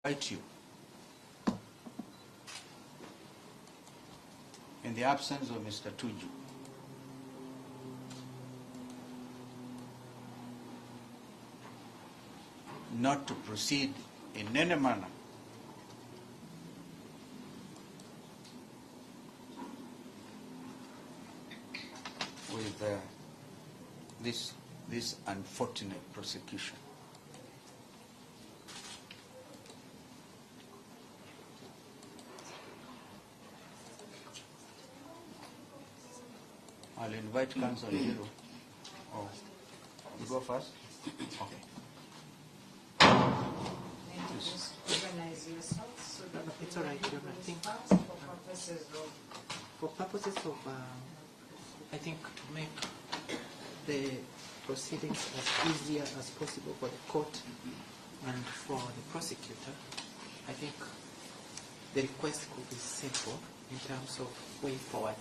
invite you, in the absence of Mr. Tuju, not to proceed in any manner with this unfortunate prosecution. I'll invite Council Hero. Oh, you go first? Okay. Just organize yourselves so that it's all right. I think for purposes of, I think to make the proceedings as easier as possible for the court and for the prosecutor, I think the request could be simple in terms of way forward.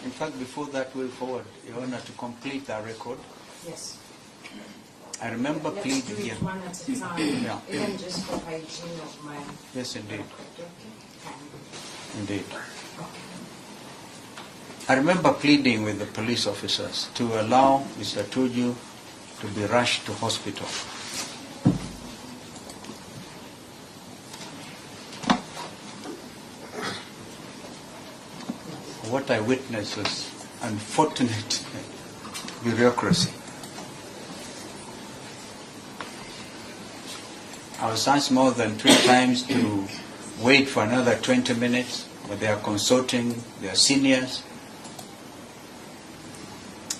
In fact, before that way forward, Your Honor, to complete our record, yes. I remember Let's pleading do it here. one at a time, Yeah. even just for hygiene of mind. Yes, indeed. Okay. Indeed. Okay. I remember pleading with the police officers to allow Mr. Tuju to be rushed to hospital. What I witnessed was unfortunate bureaucracy. I was asked more than 3 times to wait for another 20 minutes, but they are consulting their seniors.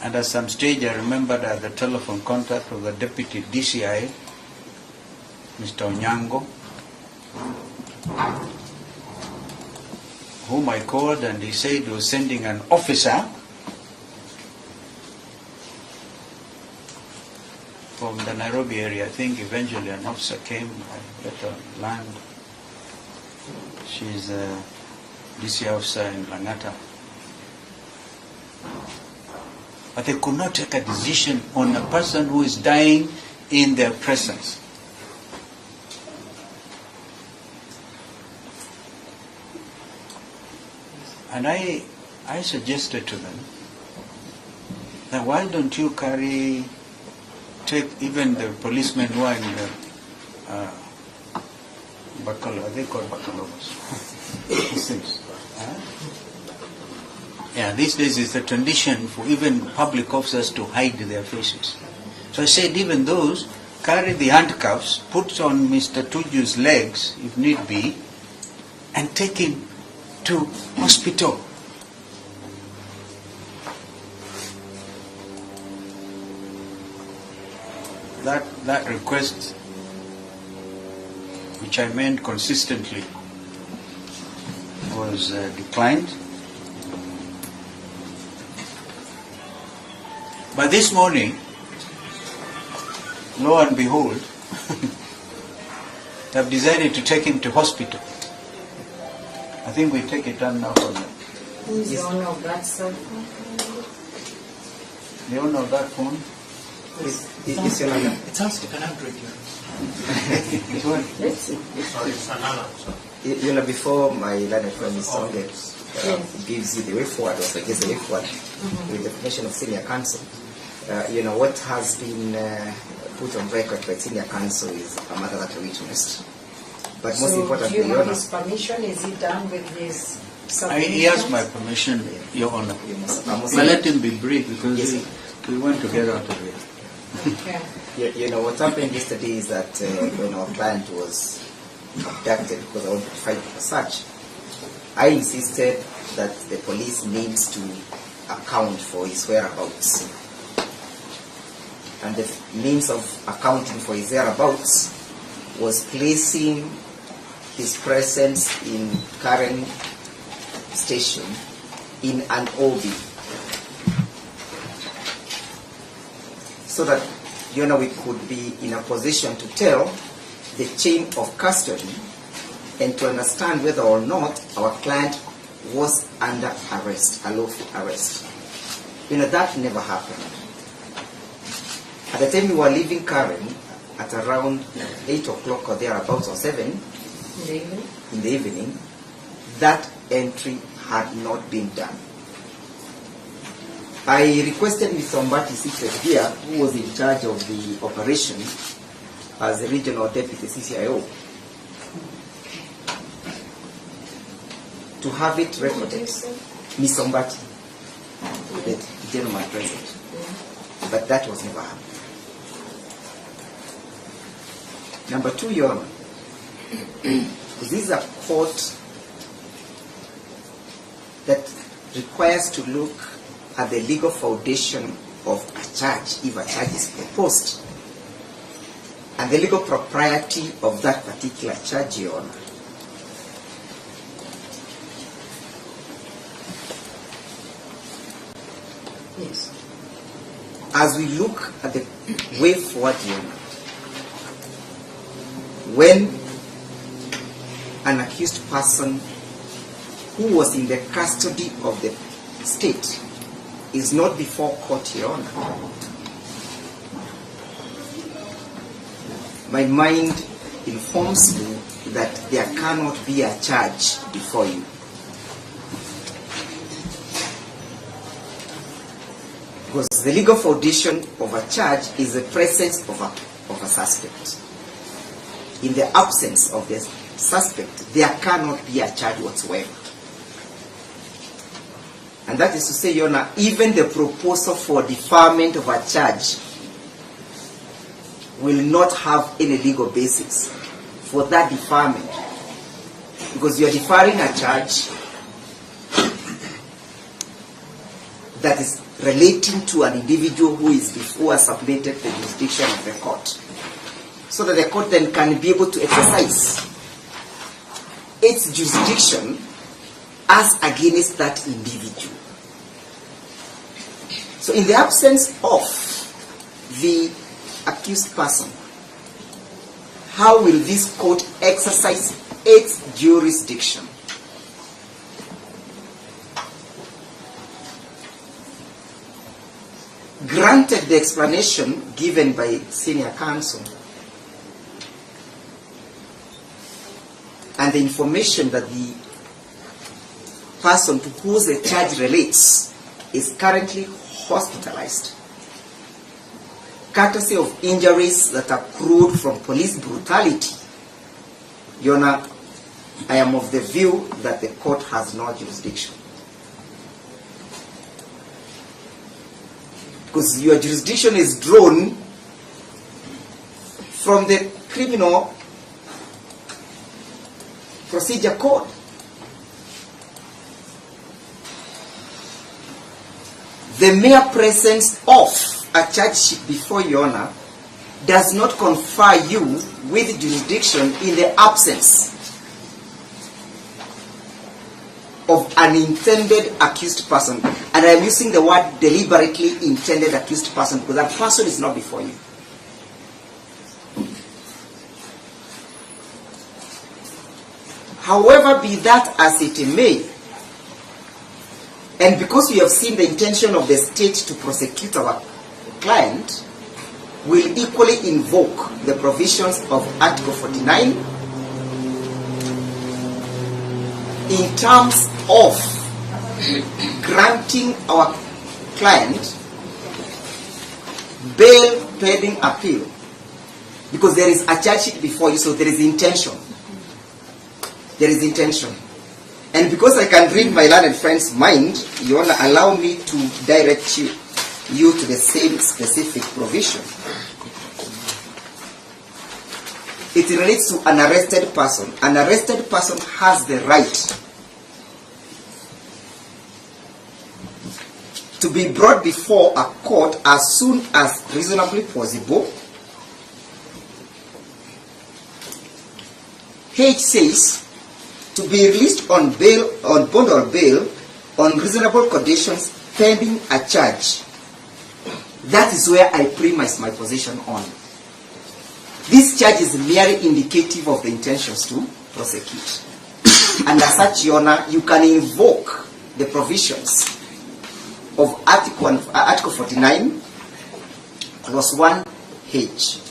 And at some stage I remembered I had the telephone contact of the Deputy DCI, Mr. Onyango, whom I called, and he said he was sending an officer from the Nairobi area. I think eventually an officer came, I let her land. She's a DC officer in Langata. But they could not take a decision on a person who is dying in their presence. And I suggested to them that why don't you take even the policemen who are in the are they called bacalovas? Yeah, these days it's a tradition for even public officers to hide their faces. So I said even those, carry the handcuffs, put on Mr. Tuju's legs, if need be, and take him to hospital. That request, which I made consistently, was declined. But this morning, lo and behold, they have decided to take him to hospital. I think we take it down now for them. Who is the owner of that cell phone? The owner of that phone? It's your number. It sounds like an Android. Which one? Let's see. Sorry, it's another. You know, before my learned friend is sounded, gives you the way forward, or suggests the way forward with the permission of senior counsel. You know, what has been put on record by senior counsel is a matter that we witnessed. But most So importantly, do you Your have Honor, his permission? Is he done with his He has my permission, Your Honor. you must But let him be brief because Yes, we want to get out of here. Okay. you know, what happened yesterday is that when our client was abducted because I wanted to fight for search, I insisted that the police needs to account for his whereabouts. And the means of accounting for his whereabouts was placing his presence in Karen station in an OB. So that, you know, we could be in a position to tell the chain of custody and to understand whether or not our client was under arrest, a lawful arrest. You know, that never happened. At the time we were leaving Karen, at around 8 o'clock or thereabouts, or 7 In the evening? in the evening, that entry had not been done. I requested Mr. Mbati seated here, who was in charge of the operation as the regional deputy CCIO, to have it recorded. Mr. Mbati, the gentleman present. But that was never happened. Number 2, Your Honor, this is a court that requires to look at the legal foundation of a charge, if a charge is proposed, and the legal propriety of that particular charge, Your Honor. Yes. As we look at the way forward, Your Honor, when an accused person who was in the custody of the state is not before court, Your Honor, my mind informs me that there cannot be a charge before you. Because the legal foundation of a charge is the presence of a suspect. In the absence of the suspect, there cannot be a charge whatsoever. And that is to say, Your Honor, even the proposal for deferment of a charge will not have any legal basis for that deferment. Because you are deferring a charge that is relating to an individual who has submitted to the jurisdiction of the court, so that the court then can be able to exercise its jurisdiction as against that individual. So in the absence of the accused person, how will this court exercise its jurisdiction? Granted the explanation given by senior counsel and the information that the person to whom the charge relates is currently hospitalized, courtesy of injuries that accrued from police brutality, Your Honor, I am of the view that the court has no jurisdiction. Because your jurisdiction is drawn from the Criminal Procedure Code. The mere presence of a charge sheet before Your Honor does not confer you with jurisdiction in the absence of an intended accused person. And I am using the word deliberately intended accused person because that person is not before you. However, be that as it may, and because we have seen the intention of the state to prosecute our client, will equally invoke the provisions of Article 49 in terms of granting our client bail pending appeal. Because there is a charge sheet before you, so there is intention. There is intention. And because I can read my learned friend's mind, you want to allow me to direct you to the same specific provision. It relates to an arrested person. An arrested person has the right to be brought before a court as soon as reasonably possible. H says to be released on bail, on bond or bail, on reasonable conditions pending a charge. That is where I premise my position on. This charge is merely indicative of the intentions to prosecute. And as such, Your Honor, you can invoke the provisions of Article 49, Clause 1H.